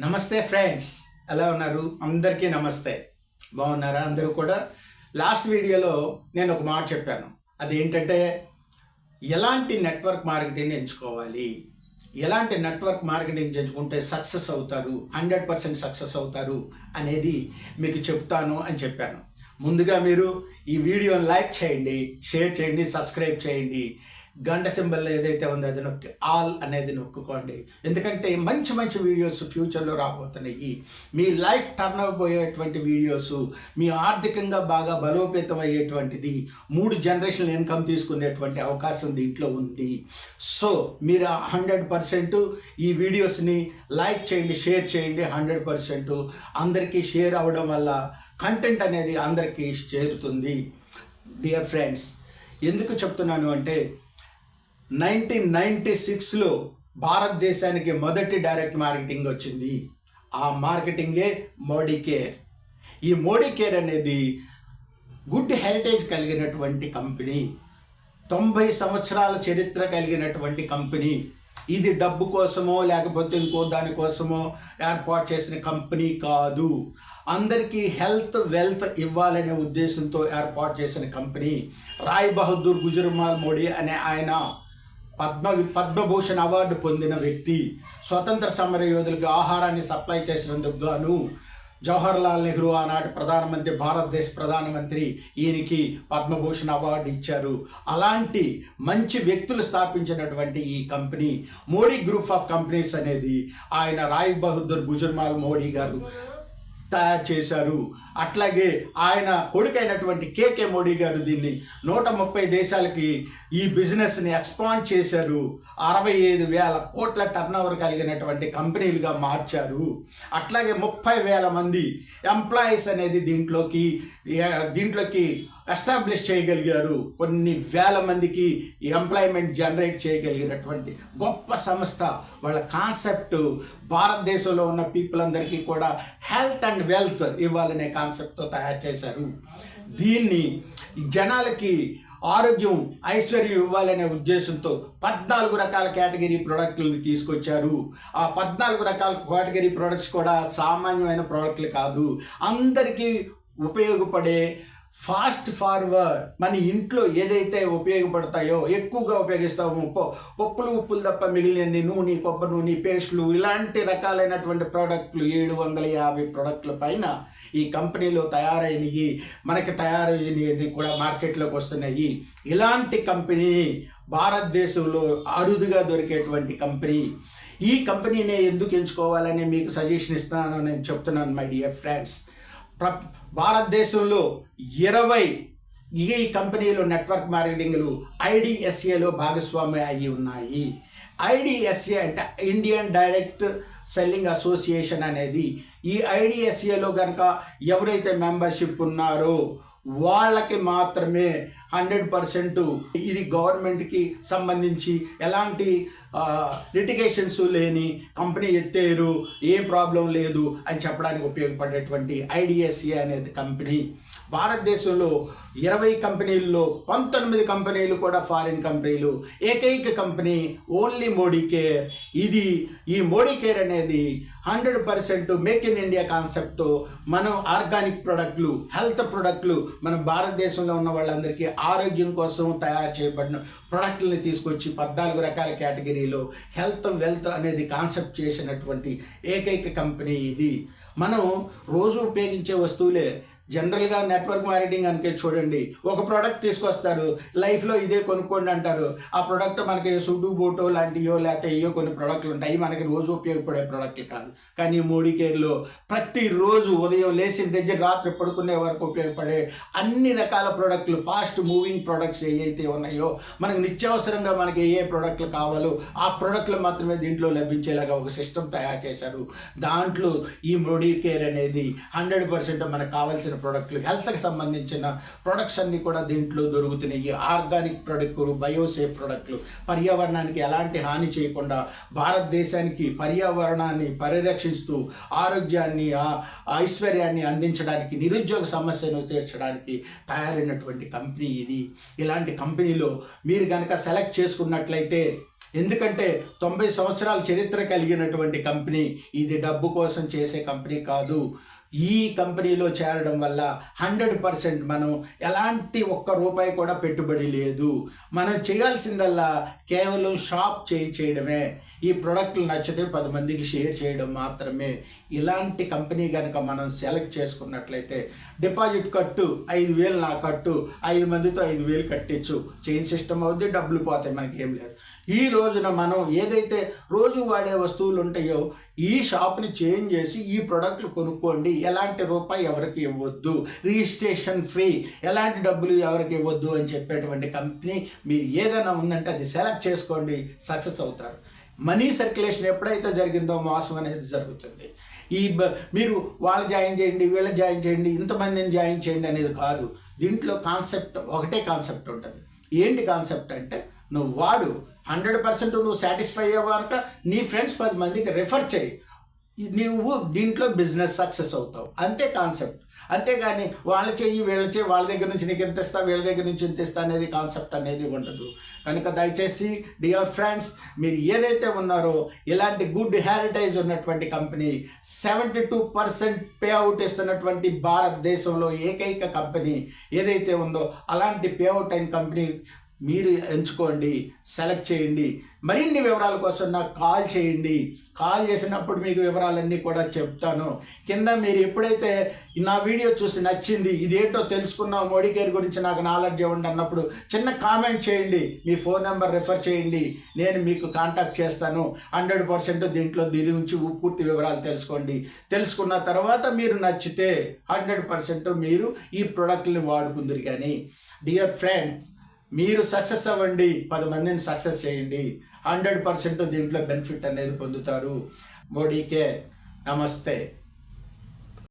నమస్తే ఫ్రెండ్స్, ఎలా ఉన్నారు? అందరికీ నమస్తే. బాగున్నారా అందరూ కూడా? లాస్ట్ వీడియోలో నేను ఒక మాట చెప్పాను. అదేంటంటే ఎలాంటి నెట్వర్క్ మార్కెటింగ్ ఎంచుకోవాలి, ఎలాంటి నెట్వర్క్ మార్కెటింగ్ ఎంచుకుంటే సక్సెస్ అవుతారు, 100% సక్సెస్ అవుతారు అనేది మీకు చెప్తాను అని చెప్పాను. ముందుగా మీరు ఈ వీడియోని లైక్ చేయండి, షేర్ చేయండి, సబ్స్క్రైబ్ చేయండి. గంట సింబల్ ఏదైతే ఉందో అది నొక్కి ఆల్ అనేది నొక్కుకోండి. ఎందుకంటే మంచి మంచి వీడియోస్ ఫ్యూచర్లో రాబోతున్నాయి. మీ లైఫ్ టర్న్ అయిపోయేటువంటి వీడియోస్, మీ ఆర్థికంగా బాగా బలోపేతం అయ్యేటువంటిది, 3 జనరేషన్ల ఇన్కమ్ తీసుకునేటువంటి అవకాశం దీంట్లో ఉంది. సో మీరు 100% ఈ వీడియోస్ని లైక్ చేయండి, షేర్ చేయండి. 100% అందరికీ షేర్ అవ్వడం వల్ల కంటెంట్ అనేది అందరికీ చేరుతుంది. డియర్ ఫ్రెండ్స్, ఎందుకు చెప్తున్నాను అంటే 1996లో భారతదేశానికి మొదటి డైరెక్ట్ మార్కెటింగ్ వచ్చింది. ఆ మార్కెటింగే మోడీ కేర్. ఈ మోడీ కేర్ అనేది గుడ్ హెరిటేజ్ కలిగినటువంటి కంపెనీ, 90 సంవత్సరాల చరిత్ర కలిగినటువంటి కంపెనీ. ఇది డబ్బు కోసమో లేకపోతే ఇంకో దానికోసమో ఏర్పాటు చేసిన కంపెనీ కాదు. అందరికీ హెల్త్ వెల్త్ ఇవ్వాలనే ఉద్దేశంతో ఏర్పాటు చేసిన కంపెనీ. రాయ్ బహదూర్ గుజరాల్ మోడీ అనే ఆయన పద్మభూషణ్ అవార్డు పొందిన వ్యక్తి. స్వతంత్ర సమర యోధులకు ఆహారాన్ని సప్లై చేసినందుకు గాను జవహర్లాల్ నెహ్రూ ఆనాటి ప్రధానమంత్రి, భారతదేశ ప్రధానమంత్రి, ఈయనకి పద్మభూషణ్ అవార్డు ఇచ్చారు. అలాంటి మంచి వ్యక్తులు స్థాపించినటువంటి ఈ company Modi group of companies అనేది ఆయన రాయ్ బహదూర్ గుజరాల్ మోడీ గారు తయారు చేశారు. అట్లాగే ఆయన కొడుకైనటువంటి కేకే మోడీ గారు దీన్ని 130 దేశాలకి ఈ బిజినెస్ని ఎక్స్పాండ్ చేశారు. 65,000 కోట్ల టర్నోవర్ కలిగినటువంటి కంపెనీలుగా మార్చారు. అట్లాగే 30,000 మంది ఎంప్లాయీస్ అనేది దీంట్లోకి ఎస్టాబ్లిష్ చేయగలిగారు. కొన్ని వేల మందికి ఎంప్లాయ్మెంట్ జనరేట్ చేయగలిగినటువంటి గొప్ప సంస్థ. వాళ్ళ కాన్సెప్ట్ భారతదేశంలో ఉన్న పీపుల్ అందరికీ కూడా హెల్త్ అండ్ వెల్త్ ఇవ్వాలనే కాన్సెప్ట్తో తయారు చేశారు. దీన్ని జనాలకి ఆరోగ్యం, ఐశ్వర్యం ఇవ్వాలనే ఉద్దేశంతో 14 రకాల కేటగిరీ ప్రోడక్ట్లను తీసుకొచ్చారు. ఆ 14 రకాల కేటగిరీ ప్రోడక్ట్స్ కూడా సామాన్యమైన ప్రోడక్ట్లు కాదు. అందరికీ ఉపయోగపడే ఫాస్ట్ ఫార్వర్డ్, మన ఇంట్లో ఏదైతే ఉపయోగపడతాయో, ఎక్కువగా ఉపయోగిస్తామో, పప్పులు ఉప్పులు తప్ప మిగిలిన నూనె, కొబ్బరి నూనె, పేస్టులు, ఇలాంటి రకాలైనటువంటి ప్రోడక్ట్లు 750 ప్రోడక్ట్ల పైన ఈ కంపెనీలో తయారైనవి, మనకి తయారైనవి కూడా మార్కెట్లోకి వస్తున్నాయి. ఇలాంటి కంపెనీ భారతదేశంలో అరుదుగా దొరికేటువంటి కంపెనీ. ఈ కంపెనీని ఎందుకు ఎంచుకోవాలని మీకు సజెషన్ ఇస్తున్నాను, నేను చెప్తున్నాను మై డియర్ ఫ్రెండ్స్. భారతదేశంలో 20 ఈ కంపెనీలు నెట్వర్క్ మార్కెటింగ్లు IDSAలో భాగస్వామి అయ్యి ఉన్నాయి. IDSA అంటే ఇండియన్ డైరెక్ట్ సెల్లింగ్ అసోసియేషన్ అనేది. ఈ IDSAలో కనుక ఎవరైతే మెంబర్షిప్ ఉన్నారో వాళ్ళకి మాత్రమే 100% ఇది గవర్నమెంట్కి సంబంధించి ఎలాంటి లిటిగేషన్స్ లేని కంపెనీ ఎత్తేరు, ఏ ప్రాబ్లం లేదు అని చెప్పడానికి ఉపయోగపడేటువంటి IDSA అనేది కంపెనీ. భారతదేశంలో 20 కంపెనీల్లో 19 కంపెనీలు కూడా ఫారిన్ కంపెనీలు. ఏకైక కంపెనీ ఓన్లీ మోడీ కేర్. ఈ మోడీ కేర్ అనేది 100% మేక్ ఇన్ ఇండియా కాన్సెప్ట్తో మనం ఆర్గానిక్ ప్రొడక్ట్లు, హెల్త్ ప్రొడక్ట్లు, మన భారతదేశంలో ఉన్న వాళ్ళందరికీ ఆరోగ్యం కోసం తయారు చేయబడిన ప్రొడక్ట్లని తీసుకొచ్చి 14 రకాల కేటగిరీలో హెల్త్ వెల్త్ అనేది కాన్సెప్ట్ చేసినటువంటి ఏకైక కంపెనీ ఇది. మనం రోజు ఉపయోగించే వస్తువులే. జనరల్గా నెట్వర్క్ మార్కెటింగ్ అనుకే చూడండి, ఒక ప్రోడక్ట్ తీసుకొస్తారు, లైఫ్లో ఇదే కొనుక్కోండి అంటారు. ఆ ప్రోడక్ట్ మనకి సుడు బోటో లాంటియో లేకపోతే ఇయో కొన్ని ప్రోడక్ట్లు ఉంటాయి, మనకి రోజు ఉపయోగపడే ప్రోడక్ట్లు కాదు. కానీ మోడీ కేర్లో ప్రతిరోజు ఉదయం లేచిన దగ్గర రాత్రి పడుకునే వరకు ఉపయోగపడే అన్ని రకాల ప్రోడక్ట్లు, ఫాస్ట్ మూవింగ్ ప్రోడక్ట్స్ ఏవైతే ఉన్నాయో, మనకు నిత్యావసరంగా మనకి ఏ ప్రోడక్ట్లు కావాలో ఆ ప్రోడక్ట్లు మాత్రమే దీంట్లో లభించేలాగా ఒక సిస్టమ్ తయారు చేశారు. దాంట్లో ఈ మోడీ కేర్ అనేది 100% మనకు కావాల్సిన ప్రోడక్ట్లు, హెల్త్కి సంబంధించిన ప్రొడక్ట్స్ అన్నీ కూడా దీంట్లో దొరుకుతున్నాయి. ఆర్గానిక్ ప్రొడక్ట్లు, బయోసేఫ్ ప్రొడక్ట్లు, పర్యావరణానికి ఎలాంటి హాని చేయకుండా భారతదేశానికి పర్యావరణాన్ని పరిరక్షిస్తూ ఆరోగ్యాన్ని, ఐశ్వర్యాన్ని అందించడానికి, నిరుద్యోగ సమస్యను తీర్చడానికి తయారైనటువంటి కంపెనీ ఇది. ఇలాంటి కంపెనీలో మీరు కనుక సెలెక్ట్ చేసుకున్నట్లయితే ఎందుకంటే 90 సంవత్సరాల చరిత్ర కలిగినటువంటి కంపెనీ. ఇది డబ్బు కోసం చేసే కంపెనీ కాదు. ఈ కంపెనీలో చేరడం వల్ల 100% మనం ఎలాంటి ఒక్క రూపాయి కూడా పెట్టుబడి లేదు. మనం చేయాల్సిందల్లా కేవలం షాప్ చేయడమే. ఈ ప్రోడక్ట్లు నచ్చితే 10 మందికి షేర్ చేయడం మాత్రమే. ఇలాంటి కంపెనీ కనుక మనం సెలెక్ట్ చేసుకున్నట్లయితే డిపాజిట్ కట్టు 5,000 నా కట్టు, 5 మందితో 5,000 కట్టించు, చైన్ సిస్టమ్ అవుద్ది, డబ్బులు పోతాయి, మనకి ఏం లేదు. ఈ రోజున మనం ఏదైతే రోజు వాడే వస్తువులు ఉంటాయో ఈ షాప్ని చేంజ్ చేసి ఈ ప్రోడక్ట్లు కొనుక్కోండి, ఎలాంటి రూపాయి ఎవరికి ఇవ్వద్దు, రిజిస్ట్రేషన్ ఫ్రీ, ఎలాంటి డబ్బులు ఎవరికి ఇవ్వద్దు అని చెప్పేటువంటి కంపెనీ మీరు ఏదైనా ఉందంటే అది సెలెక్ట్ చేసుకోండి, సక్సెస్ అవుతారు. మనీ సర్క్యులేషన్ ఎప్పుడైతే జరిగిందో మోసం అనేది జరుగుతుంది. మీరు వాళ్ళు జాయిన్ చేయండి, వీళ్ళు జాయిన్ చేయండి, ఇంతమందిని జాయిన్ చేయండి అనేది కాదు. దీంట్లో కాన్సెప్ట్ ఒకటే కాన్సెప్ట్ ఉంటుంది. ఏంటి కాన్సెప్ట్ అంటే, నువ్వు వాడు 100% నువ్వు సాటిస్ఫై అయ్యాక నీ ఫ్రెండ్స్ 10 మందికి రెఫర్ చేయి, నువ్వు దీంట్లో బిజినెస్ సక్సెస్ అవుతావు. అంతే కాన్సెప్ట్. అంతేగాని వాళ్ళ చెయ్యి వీళ్ళ చెయ్యి, వాళ్ళ దగ్గర నుంచి నీకు ఎంత ఇస్తా, వీళ్ళ దగ్గర నుంచి ఎంత ఇస్తా అనేది కాన్సెప్ట్ అనేది ఉండదు. కనుక దయచేసి డియర్ ఫ్రెండ్స్, మీరు ఏదైతే ఉన్నారో ఇలాంటి గుడ్ హెరిటేజ్ ఉన్నటువంటి కంపెనీ, 72% పే అవుట్ ఇస్తున్నటువంటి భారతదేశంలో ఏకైక కంపెనీ ఏదైతే ఉందో అలాంటి పే అవుట్ అయిన కంపెనీ మీరు ఎంచుకోండి, సెలెక్ట్ చేయండి. మరిన్ని వివరాల కోసం నాకు కాల్ చేయండి. కాల్ చేసినప్పుడు మీకు వివరాలన్నీ కూడా చెప్తాను. కింద మీరు ఎప్పుడైతే నా వీడియో చూసి నచ్చింది, ఇదేంటో తెలుసుకున్నాం, మోడీ కేర్ గురించి నాకు నాలెడ్జ్ ఇవ్వండి అన్నప్పుడు చిన్న కామెంట్ చేయండి, మీ ఫోన్ నెంబర్ రిఫర్ చేయండి, నేను మీకు కాంటాక్ట్ చేస్తాను. 100% దీని నుంచి పూర్తి వివరాలు తెలుసుకోండి. తెలుసుకున్న తర్వాత మీరు నచ్చితే 100% మీరు ఈ ప్రోడక్ట్ని వాడుకుందరు. కానీ డియర్ ఫ్రెండ్స్, మీరు సక్సెస్ అవ్వండి, 10 మందిని సక్సెస్ చేయండి, 100% దీంట్లో బెనిఫిట్ అనేది పొందుతారు. మోడీ కేర్. నమస్తే.